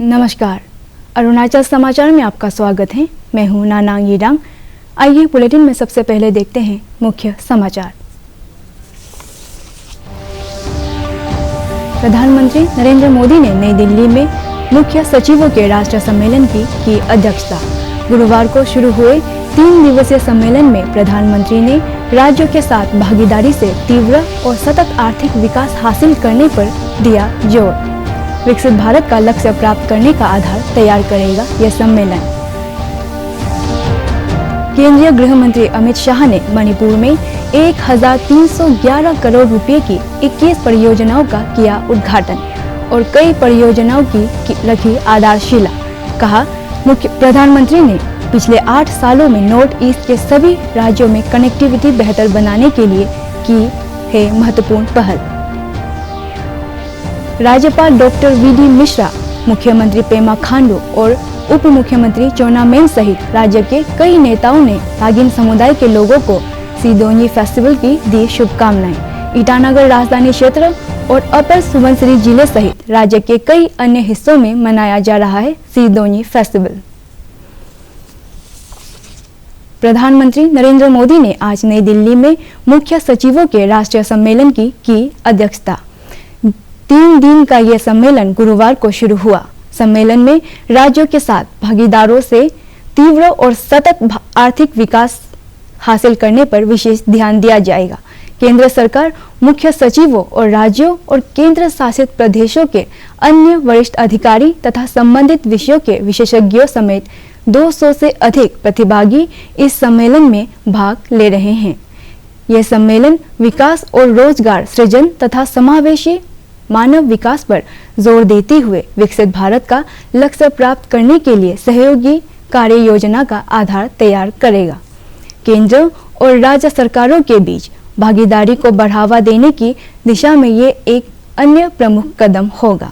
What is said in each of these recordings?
नमस्कार, अरुणाचल समाचार में आपका स्वागत है। मैं हूं नानांग यिडांग। आइए बुलेटिन में सबसे पहले देखते हैं मुख्य समाचार। प्रधानमंत्री नरेंद्र मोदी ने नई दिल्ली में मुख्य सचिवों के राष्ट्रीय सम्मेलन की अध्यक्षता। गुरुवार को शुरू हुए 3 दिवसीय सम्मेलन में प्रधानमंत्री ने राज्यों के साथ भागीदारी से तीव्र और सतत आर्थिक विकास हासिल करने पर दिया जोर। विकसित भारत का लक्ष्य प्राप्त करने का आधार तैयार करेगा यह सम्मेलन। केंद्रीय गृह मंत्री अमित शाह ने मणिपुर में 1311 करोड़ रुपए की 21 परियोजनाओं का किया उद्घाटन और कई परियोजनाओं की रखी आधारशिला। कहा, प्रधानमंत्री ने पिछले 8 सालों में नॉर्थ ईस्ट के सभी राज्यों में कनेक्टिविटी बेहतर बनाने के लिए की है महत्वपूर्ण पहल। राज्यपाल डॉक्टर वीडी मिश्रा, मुख्यमंत्री पेमा खांडू और उप मुख्यमंत्री चोना मेन सहित राज्य के कई नेताओं ने नागिन समुदाय के लोगों को सीदोनी फेस्टिवल की दी शुभकामनाएं। ईटानगर राजधानी क्षेत्र और अपर सुबनसिरी जिले सहित राज्य के कई अन्य हिस्सों में मनाया जा रहा है सीदोनी फेस्टिवल। प्रधानमंत्री नरेंद्र मोदी ने आज नई दिल्ली में मुख्य सचिवों के राष्ट्रीय सम्मेलन की अध्यक्षता। 3 दिन का यह सम्मेलन गुरुवार को शुरू हुआ। सम्मेलन में राज्यों के साथ भागीदारों से तीव्र और सतत आर्थिक विकास हासिल करने पर विशेष ध्यान दिया जाएगा। केंद्र सरकार, मुख्य सचिवों और राज्यों और केंद्र शासित प्रदेशों के अन्य वरिष्ठ अधिकारी तथा संबंधित विषयों के विशेषज्ञों समेत 200 से अधिक प्रतिभागी इस सम्मेलन में भाग ले रहे हैं। यह सम्मेलन विकास और रोजगार सृजन तथा समावेशी मानव विकास पर जोर देते हुए विकसित भारत का लक्ष्य प्राप्त करने के लिए सहयोगी कार्य योजना का आधार तैयार करेगा। केंद्र और राज्य सरकारों के बीच भागीदारी को बढ़ावा देने की दिशा में ये एक अन्य प्रमुख कदम होगा।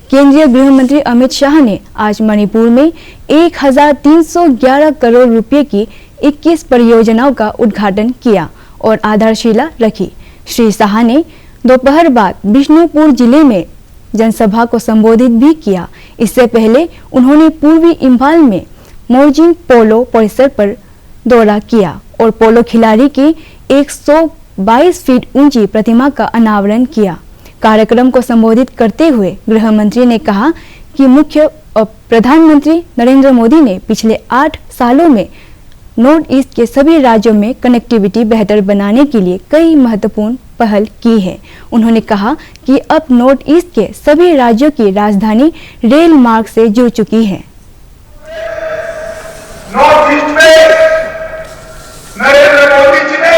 केंद्रीय गृह मंत्री अमित शाह ने आज मणिपुर में 1311 करोड़ रुपए की 21 परियोजनाओं का उद्घाटन किया और आधारशिला रखी। श्री शाह ने दोपहर बाद बिष्णुपुर जिले में जनसभा को संबोधित भी किया। इससे पहले उन्होंने पूर्वी इम्फाल में मोरजिंग पोलो परिसर पर दौरा किया और पोलो खिलाड़ी की 122 फीट ऊंची प्रतिमा का अनावरण किया। कार्यक्रम को संबोधित करते हुए गृह मंत्री ने कहा कि प्रधानमंत्री नरेंद्र मोदी ने पिछले 8 सालों में नॉर्थ ईस्ट के सभी राज्यों में कनेक्टिविटी बेहतर बनाने के लिए कई महत्वपूर्ण पहल की है। उन्होंने कहा कि अब नॉर्थ ईस्ट के सभी राज्यों की राजधानी रेल मार्ग से जुड़ चुकी है। नॉर्थ ईस्ट में नरेंद्र मोदी जी ने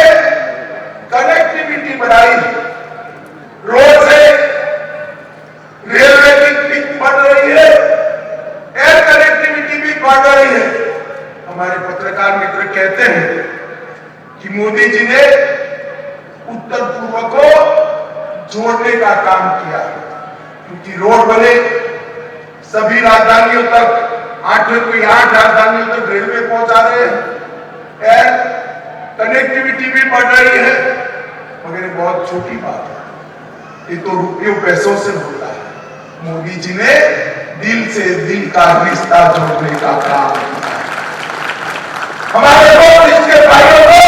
कनेक्टिविटी बढ़ाई, रोड से रेलवे की लिंक बढ़ रही है, एयर कनेक्टिविटी भी बढ़ रही है। हमारे पत्रकार मित्र कहते हैं कि मोदी जी ने उत्तर पूर्व को जोड़ने का काम किया, क्योंकि रोड बने, सभी राजधानियों तक 8 राजधानियों तक रेलवे पहुंचा रहे हैं, एयर कनेक्टिविटी भी बढ़ रही है। मगर ये बहुत छोटी बात है, ये तो रुपयों पैसों से होता है। मोदी जी ने दिल से दिल का रिश्ता जोड़ने का काम किया। हमारे नॉर्थ ईस्ट के भाइयों को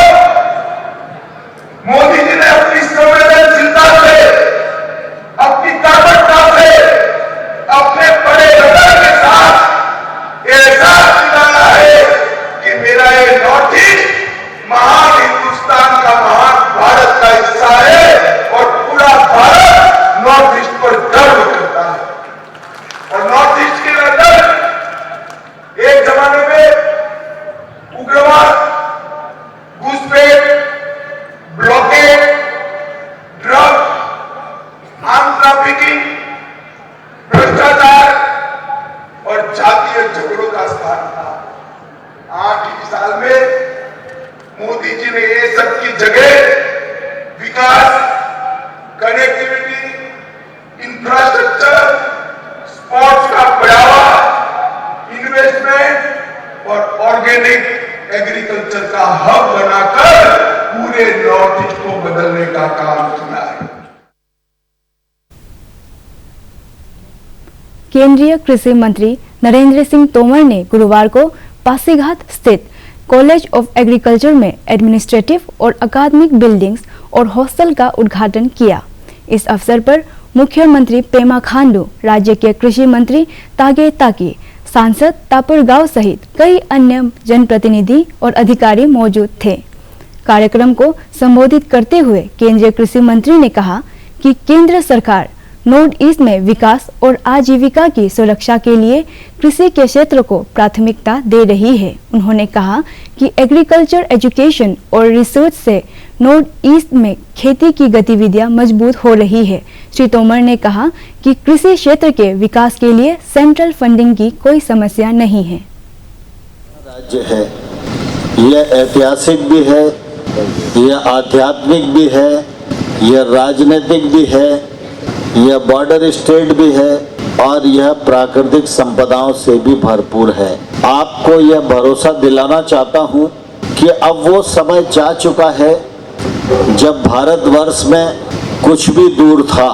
मोदी जी ने अपनी संवेदनशीलता से, अपनी ताकतता से, अपने बड़े हृदय के साथ एहसास दिलाना है कि मेरा ये नॉर्थ ईस्ट महान हिंदुस्तान का, महान भारत का हिस्सा है और पूरा भारत नॉर्थ ईस्ट पर गर्व करता है। और नॉर्थ ईस्ट के अंदर एक जमाने में उग्रवाद केंद्रीय कृषि मंत्री नरेंद्र सिंह तोमर ने गुरुवार को पासीघाट स्थित कॉलेज ऑफ एग्रीकल्चर में एडमिनिस्ट्रेटिव और अकादमिक बिल्डिंग्स और हॉस्टल का उद्घाटन किया। इस अवसर पर मुख्यमंत्री पेमा खांडू, राज्य के कृषि मंत्री तागे ताकी, सांसद तापुर गांव सहित कई अन्य जनप्रतिनिधि और अधिकारी मौजूद थे। कार्यक्रम को संबोधित करते हुए केंद्रीय कृषि मंत्री ने कहा कि केंद्र सरकार नॉर्थ ईस्ट में विकास और आजीविका की सुरक्षा के लिए कृषि के क्षेत्र को प्राथमिकता दे रही है। उन्होंने कहा कि एग्रीकल्चर एजुकेशन और रिसर्च से नॉर्थ ईस्ट में खेती की गतिविधियां मजबूत हो रही है। श्री तोमर ने कहा कि कृषि क्षेत्र के विकास के लिए सेंट्रल फंडिंग की कोई समस्या नहीं है। राज्य है, यह ऐतिहासिक भी है, यह आध्यात्मिक भी है, यह राजनीतिक भी है, यह बॉर्डर स्टेट भी है और यह प्राकृतिक संपदाओं से भी भरपूर है। आपको यह भरोसा दिलाना चाहता हूं कि अब वो समय जा चुका है जब भारतवर्ष में कुछ भी दूर था।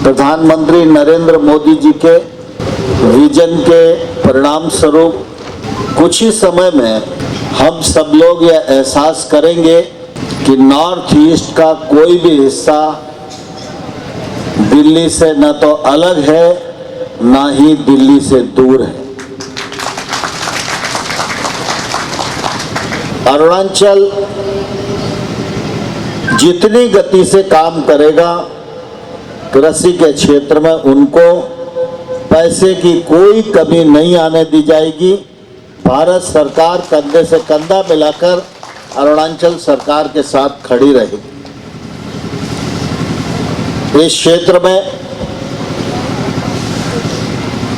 प्रधानमंत्री नरेंद्र मोदी जी के विजन के परिणाम स्वरूप कुछ ही समय में हम सब लोग यह एहसास करेंगे कि नॉर्थ ईस्ट का कोई भी हिस्सा दिल्ली से न तो अलग है न ही दिल्ली से दूर है। अरुणाचल जितनी गति से काम करेगा कृषि के क्षेत्र में, उनको पैसे की कोई कमी नहीं आने दी जाएगी। भारत सरकार कंधे से कंधा मिलाकर अरुणाचल सरकार के साथ खड़ी रहेगी। इस क्षेत्र में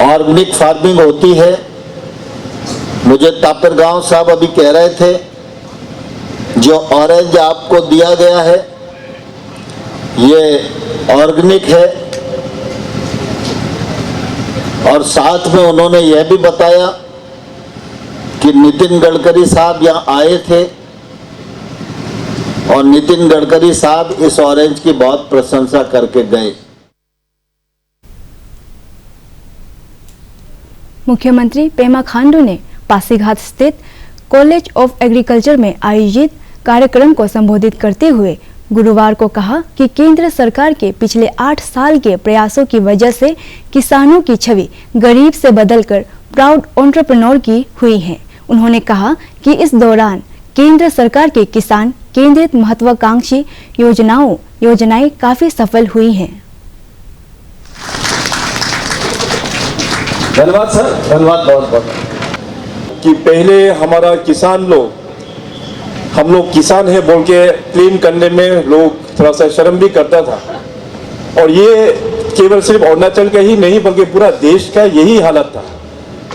ऑर्गेनिक फार्मिंग होती है। मुझे तापर गांव साहब अभी कह रहे थे, जो ऑरेंज आपको दिया गया है ये ऑर्गेनिक है, और साथ में उन्होंने यह भी बताया कि नितिन गडकरी साहब यहां आए थे और नितिन गडकरी साहब इस ऑरेंज की बहुत प्रशंसा करके गए। मुख्यमंत्री पेमा खांडू ने पासीघाट स्थित कॉलेज ऑफ एग्रीकल्चर में आयोजित कार्यक्रम को संबोधित करते हुए गुरुवार को कहा कि केंद्र सरकार के पिछले 8 साल के प्रयासों की वजह से किसानों की छवि गरीब से बदलकर प्राउड एंटरप्रेन्योर की हुई है। उन्होंने कहा कि इस दौरान केंद्र सरकार के किसान केंद्रित महत्वाकांक्षी योजनाएं काफी सफल हुई हैं। धन्यवाद सर, धन्यवाद बहुत बहुत। कि पहले हमारा किसान लोग, हम लोग किसान है बोल के क्लेम करने में लोग थोड़ा सा शर्म भी करता था, और ये केवल सिर्फ अरुणाचल का ही नहीं बल्कि पूरा देश का यही हालत था।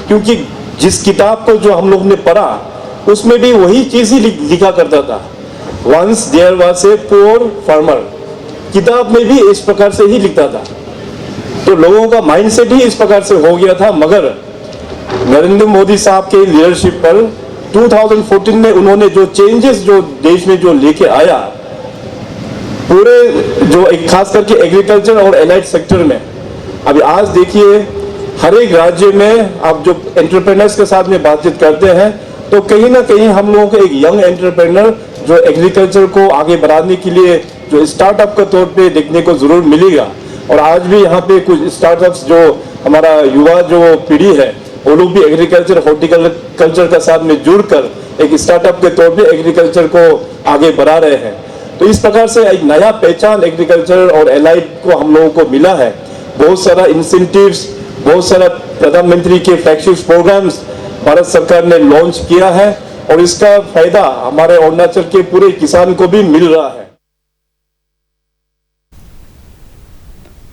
क्योंकि जिस किताब को जो हम लोग ने पढ़ा उसमें भी वही चीज ही लिखा करता था, once there was a poor farmer. किताब में भी इस प्रकार से ही लिखता था, तो लोगों का माइंडसेट ही इस प्रकार से हो गया था। मगर नरेंद्र मोदी साहब के लीडरशिप पर 2014 में उन्होंने जो चेंजेस जो देश में जो लेके आया, पूरे जो एक खास करके एग्रीकल्चर और एलाइड सेक्टर में, अभी आज देखिए हर एक राज्य में आप जो एंटरप्रेन्योर्स के साथ में बातचीत करते हैं तो कहीं ना कहीं हम लोगों को एक यंग एंटरप्रेन्योर जो एग्रीकल्चर को आगे बढ़ाने के लिए जो स्टार्टअप के तौर पे देखने को जरूर मिलेगा। और आज भी यहाँ पे कुछ स्टार्टअप्स जो हमारा युवा जो पीढ़ी है वो लोग भी एग्रीकल्चर हॉर्टिकल्चर के साथ में जुड़कर एक स्टार्टअप के तौर पे एग्रीकल्चर को आगे बढ़ा रहे हैं। तो इस प्रकार से एक नया पहचान एग्रीकल्चर और एलाइड को हम लोगों को मिला है। बहुत सारा इंसेंटिव्स, बहुत सारा प्रधानमंत्री के फ्लैगशिप प्रोग्राम्स भारत सरकार ने लॉन्च किया है और इसका फायदा हमारे अरुणाचल के पूरे किसान को भी मिल रहा है।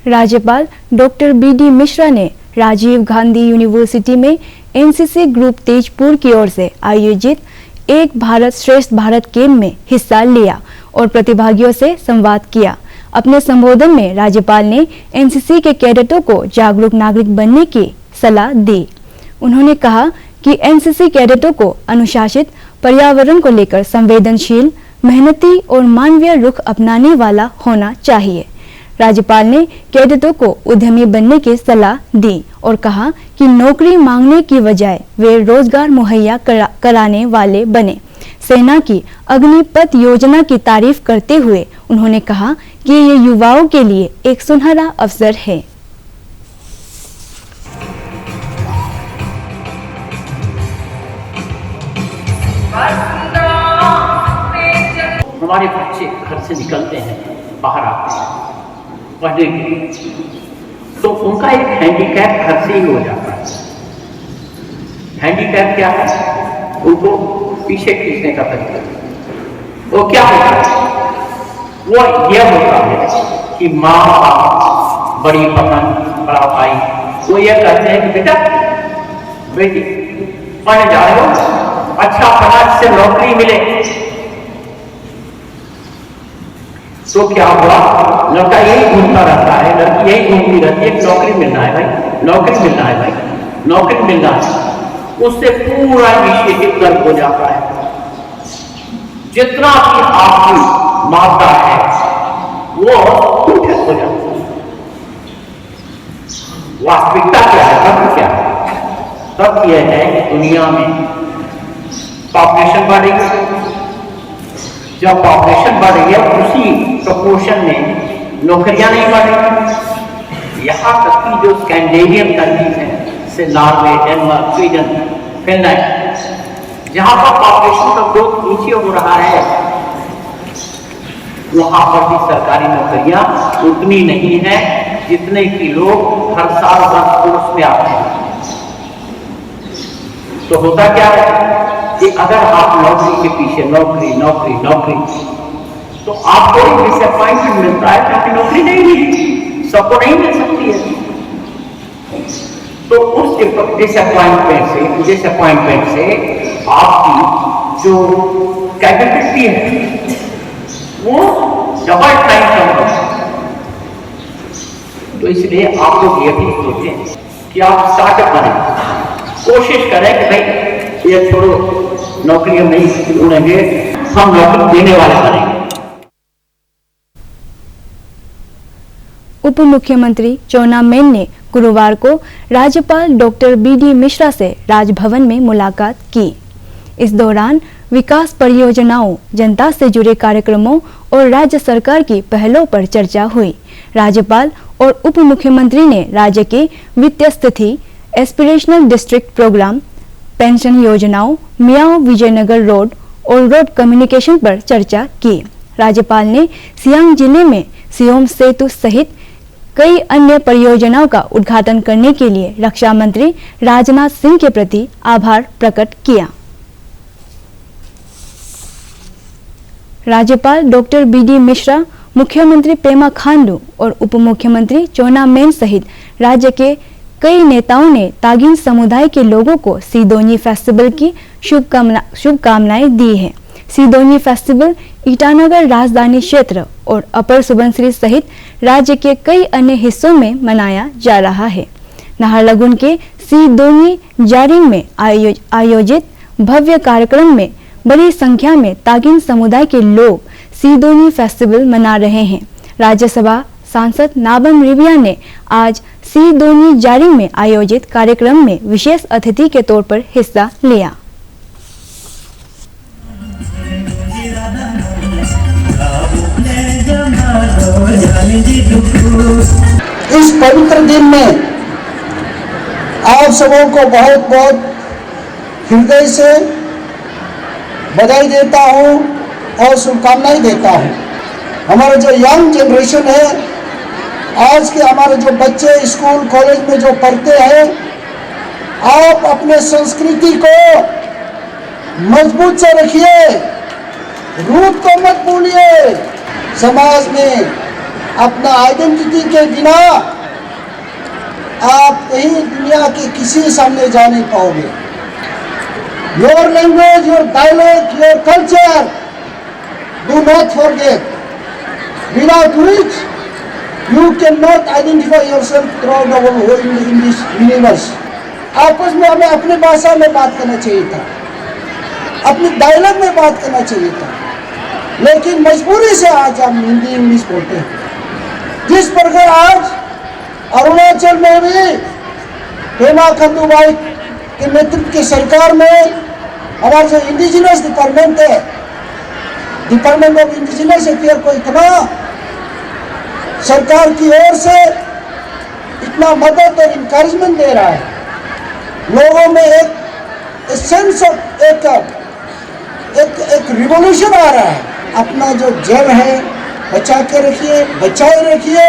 राज्यपाल डॉक्टर बी.डी. मिश्रा ने राजीव गांधी यूनिवर्सिटी में एनसीसी ग्रुप तेजपुर की ओर से आयोजित एक भारत श्रेष्ठ भारत कैंप में हिस्सा लिया और प्रतिभागियों से संवाद किया। अपने संबोधन में राज्यपाल ने एनसीसी के कैडेटों को जागरूक नागरिक बनने की सलाह दी। उन्होंने कहा कि एनसीसी कैडेटों को अनुशासित, पर्यावरण को लेकर संवेदनशील, मेहनती और मानवीय रुख अपनाने वाला होना चाहिए। राज्यपाल ने कैडेटों को उद्यमी बनने की सलाह दी और कहा कि नौकरी मांगने की बजाय वे रोजगार मुहैया कराने वाले बने। सेना की अग्निपथ योजना की तारीफ करते हुए उन्होंने कहा कि ये युवाओं के लिए एक सुनहरा अवसर है। हमारे बच्चे घर से निकलते हैं, बाहर आते हैं पढ़ने के लिए, तो उनका एक हैंडीकैप घर से ही हो जाता है। हैंडीकैप क्या है? उनको पीछे खींचने का तरीका। वो क्या होता है? वो यह होता है कि माँ बाप, बड़ी बहन, बड़ा भाई, वो ये कहते हैं कि बेटा बेटी पढ़ने जा रहे हो, अच्छा पढ़ा से नौकरी मिले। तो क्या हुआ? लड़का यही घूमता रहता है, लड़की यही घूमती रहती है, नौकरी मिलना है भाई, नौकरी मिलना है भाई, नौकरी मिलना है। उससे पूरा इनिशिएटिव गर्व हो जाता है। जितना भी आपकी मात्रा है वो कुंठित हो जाती है। वास्तविकता क्या है? तथ्य क्या है? तथ्य यह है कि दुनिया में पॉपुलेशन बढ़ेगी। जब पॉपुलेशन बढ़ गया उसी प्रोपोर्शन में नौकरियां नहीं बढ़ेंगी। यहाँ तक कि जो स्कैंडिनेवियन कंट्रीज हैं, जैसे नॉर्वे, डेनमार्क, स्वीडन, फिनलैंड, जहाँ पर पॉपुलेशन का ग्रोथ नीचे हो रहा है, वहाँ पर भी सरकारी नौकरियां उतनी नहीं है जितने कि लोग हर साल वर्कफोर्स में आते हैं। तो होता क्या है कि अगर आप नौकरी के पीछे नौकरी नौकरी नौकरी, तो आपको एक डिसअपॉइंटमेंट मिलता है क्योंकि नौकरी नहीं मिली, सबको नहीं मिल सकती है। तो उस डिसअपॉइंटमेंट से आपकी जो कैपेबिलिटी है वो डबल टाइम कम हो। तो इसलिए आप लोग ये भी सोचें कि आप स्टार्टअप बने, कोशिश करें कि भाई ये छोड़ो, नौकरी हम नहीं ढूंढेंगे, हम नौकरी देने वाले बनेंगे। उप मुख्यमंत्री चौना मेन ने गुरुवार को राज्यपाल डॉक्टर बी.डी. मिश्रा से राजभवन में मुलाकात की। इस दौरान विकास परियोजनाओं, जनता से जुड़े कार्यक्रमों और राज्य सरकार की पहलों पर चर्चा हुई। राज्यपाल और उप मुख्यमंत्री ने राज्य की वित्तीय स्थिति, एस्पिरेशनल डिस्ट्रिक्ट प्रोग्राम, पेंशन योजनाओं, मियाओ विजयनगर रोड और रोड कम्युनिकेशन पर चर्चा की। राज्यपाल ने सियांग जिले में सियोम सेतु सहित कई अन्य परियोजनाओं का उद्घाटन करने के लिए रक्षा मंत्री राजनाथ सिंह के प्रति आभार प्रकट किया। राज्यपाल डॉक्टर बी.डी. मिश्रा, मुख्यमंत्री पेमा खांडू और उप मुख्यमंत्री चौना मेन सहित राज्य के कई नेताओं ने तागिन समुदाय के लोगों को सीदोनी फेस्टिवल की शुभकामनाएं दी हैं। सीदोनी फेस्टिवल ईटानगर राजधानी क्षेत्र और अपर सुबनसिरी सहित राज्य के कई अन्य हिस्सों में मनाया जा रहा है। नाहरलगुन के सीदोनी जारिंग में आयोजित भव्य कार्यक्रम में बड़ी संख्या में तागिन समुदाय के लोग सीदोनी फेस्टिवल मना रहे हैं। राज्यसभा सांसद नाबम रिबिया ने आज सीदोनी जारिंग में आयोजित कार्यक्रम में विशेष अतिथि के तौर पर हिस्सा लिया। इस पवित्र दिन में आप सबों को बहुत बहुत हृदय से बधाई देता हूं और शुभकामनाएं देता हूं। हमारा जो यंग जनरेशन है, आज के हमारे जो बच्चे स्कूल कॉलेज में जो पढ़ते हैं, आप अपने संस्कृति को मजबूत से रखिए, रूट को मत भूलिए। समाज में अपना आइडेंटिटी के बिना आप कहीं दुनिया के किसी सामने जा नहीं पाओगे। Your language, your dialect, your culture, do not forget, without which you cannot identify yourself throughout the whole in this universe। आपस में हमें अपनी भाषा में बात करना चाहिए था, अपनी डायलॉग में बात करना चाहिए था, लेकिन मजबूरी से आज हम हिंदी इंग्लिश बोलते हैं, जिस प्रकार आज अरुणाचल में भी पेमा खांडू भाई के नेतृत्व की सरकार में हमारा जो इंडिजिनस डिपार्टमेंट है, डिपार्टमेंट ऑफ इंडिजिनस अफेयर को इतना सरकार की ओर से इतना मदद और इंकरेजमेंट दे रहा है, लोगों में एक सेंस ऑफ एक रिवॉल्यूशन आ रहा है। अपना जो जल है बचा के रखिए, बचाए रखिए,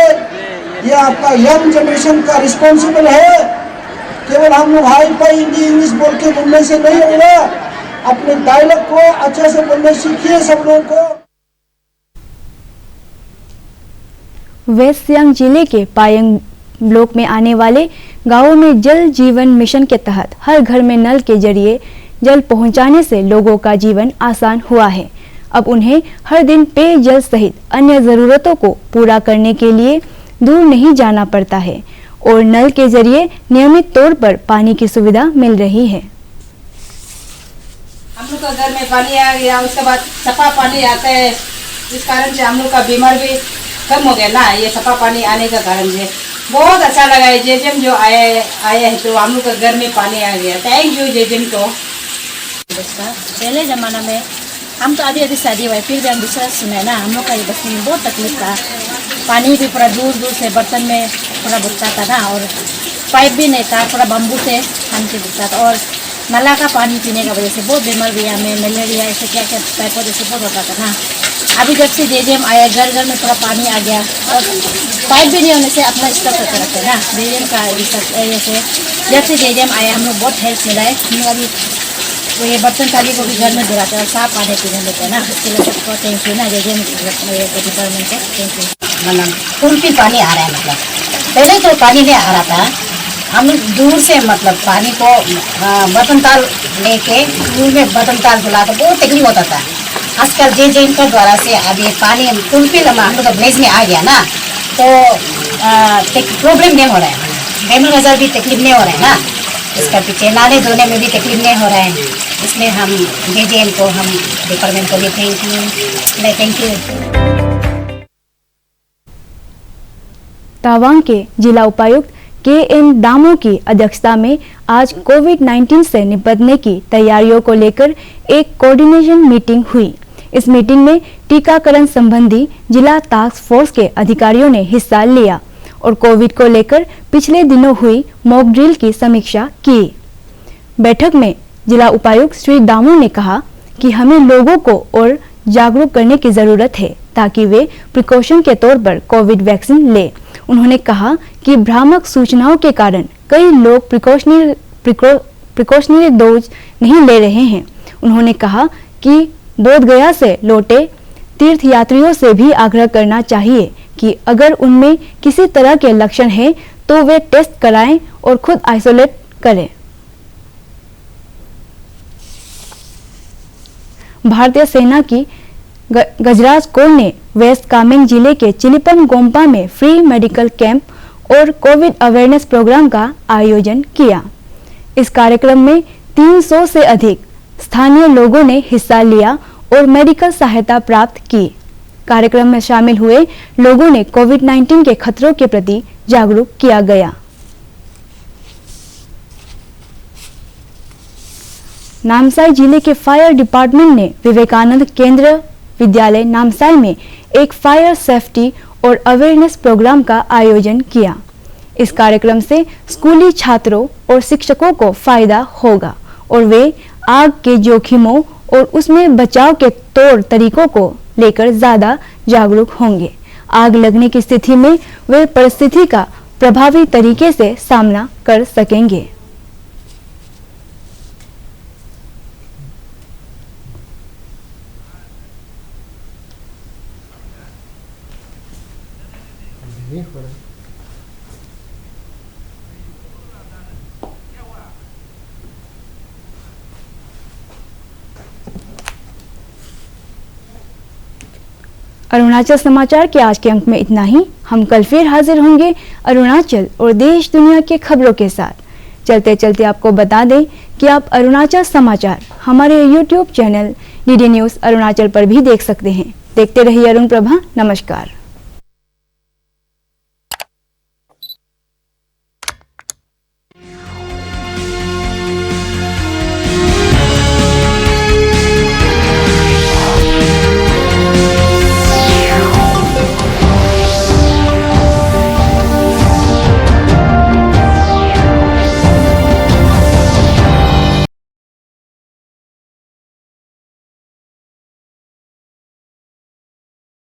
ये आपका यंग जनरेशन का रिस्पॉन्सिबल है। केवल हम लोग हाई फाई हिंदी इंग्लिश बोल के बोलने से नहीं होगा, अपने डायलॉग को अच्छे से बोलने सीखिए सब लोगों को। वेस्ट सियांग जिले के पायंग ब्लॉक में आने वाले गांवों में जल जीवन मिशन के तहत हर घर में नल के जरिए जल पहुंचाने से लोगों का जीवन आसान हुआ है। अब उन्हें हर दिन पेयजल सहित अन्य जरूरतों को पूरा करने के लिए दूर नहीं जाना पड़ता है और नल के जरिए नियमित तौर पर पानी की सुविधा मिल रही है। हम लोग का घर में पानी आ गया, उसके बाद सफा पानी आता है, इस कारण से हम लोग का बीमार भी कम हो गया ना, ये सफा पानी आने का कारण से बहुत अच्छा लगा है। जेजेम जो आए हैं तो हम लोग का घर में पानी आ गया। थैंक यू जेजेम को। पहले ज़माना में हम तो आधी शादी हुआ, फिर भी हम दूसरा सुने ना, हम लोग का ये बचपन में बहुत तकलीफ था। पानी भी पूरा दूर दूर से बर्तन में पूरा बुकता था ना, और पाइप भी नहीं था, पूरा बम्बू से हम से बुकता था, और नाला का पानी पीने का वजह से बहुत बीमार भी हमें मलेरिया ऐसे क्या क्या टाइफाइड ऐसे बहुत होता था ना। अभी जब से जेजेम आया, घर घर में पूरा पानी आ गया, और पाइप भी नहीं होने से अपना स्टॉक करके रखते हैं ना जेजेम का एरिया से। जब से जेजेम आया हम लोग बहुत हेल्प मिला है। हम लोग अभी तो ये बर्तन थाली को भी घर में धुलाते हैं और साफ पानी पीने देते हैं ना, इसके लिए सबको थैंक यू ना जेजेम डिपार्टमेंट को थैंक यू। मतलब कुल्फी पानी आ रहा है, मतलब पहले तो पानी नहीं आ रहा था, हम दूर से मतलब पानी को बर्तन ताल लेके दूर में बर्तन ताल धुला तो बहुत तकलीफ होता था। आजकल जेजेम का द्वारा से अभी पानी कुल्फी लम्बा हम लोग का विलेज में आ गया ना, तो प्रॉब्लम नहीं हो रहा है, बेमल नजर भी तकलीफ नहीं हो रहा है ना, इसका पीछे नाले धोने में भी तकलीफ नहीं हो रहा है। इसलिए हम जेजेएम को, हम डिपार्टमेंट को भी थैंक यू। तवांग के जिला उपायुक्त KM दामो की अध्यक्षता में आज कोविड-19 से निपटने की तैयारियों को लेकर एक कोऑर्डिनेशन मीटिंग हुई। इस मीटिंग में टीकाकरण संबंधी जिला टास्क फोर्स के अधिकारियों ने हिस्सा लिया और कोविड को लेकर पिछले दिनों हुई मॉक ड्रिल की समीक्षा की। बैठक में जिला उपायुक्त श्री दामो ने कहा कि हमें लोगों को और जागरूक करने की जरूरत है ताकि वे प्रिकॉशन के तौर पर कोविड वैक्सीन लें। उन्होंने कहा कि भ्रामक सूचनाओं के कारण कई लोग प्रिकॉशनरी डोज नहीं ले रहे हैं। उन्होंने कहा कि बोध गया से लौटे तीर्थयात्रियों से भी आग्रह करना चाहिए कि अगर उनमें किसी तरह के लक्षण हैं तो वे टेस्ट कराएं और खुद आइसोलेट करें। भारतीय सेना की गजराज कोर ने वेस्ट कामेंग जिले के चिलिपम गोम्पा में फ्री मेडिकल कैंप और कोविड अवेयरनेस प्रोग्राम का आयोजन किया। इस कार्यक्रम में 300 से अधिक स्थानीय लोगों ने हिस्सा लिया और मेडिकल सहायता प्राप्त की। कार्यक्रम में शामिल हुए लोगों ने कोविड-19 के खतरों के प्रति जागरूक किया गया। नामसाई जिले के फायर डिपार्टमेंट ने विवेकानंद केंद्र विद्यालय नामसाई में एक फायर सेफ्टी और अवेयरनेस प्रोग्राम का आयोजन किया। इस कार्यक्रम से स्कूली छात्रों और शिक्षकों को फायदा होगा और वे आग के जोखिमों और उसमें बचाव के तौर तरीकों को लेकर ज्यादा जागरूक होंगे। आग लगने की स्थिति में वे परिस्थिति का प्रभावी तरीके से सामना कर सकेंगे। अरुणाचल समाचार के आज के अंक में इतना ही। हम कल फिर हाजिर होंगे अरुणाचल और देश दुनिया के खबरों के साथ। चलते चलते आपको बता दें कि आप अरुणाचल समाचार हमारे YouTube channel DD news Arunachal पर भी देख सकते हैं। देखते रहिए अरुण प्रभा। नमस्कार।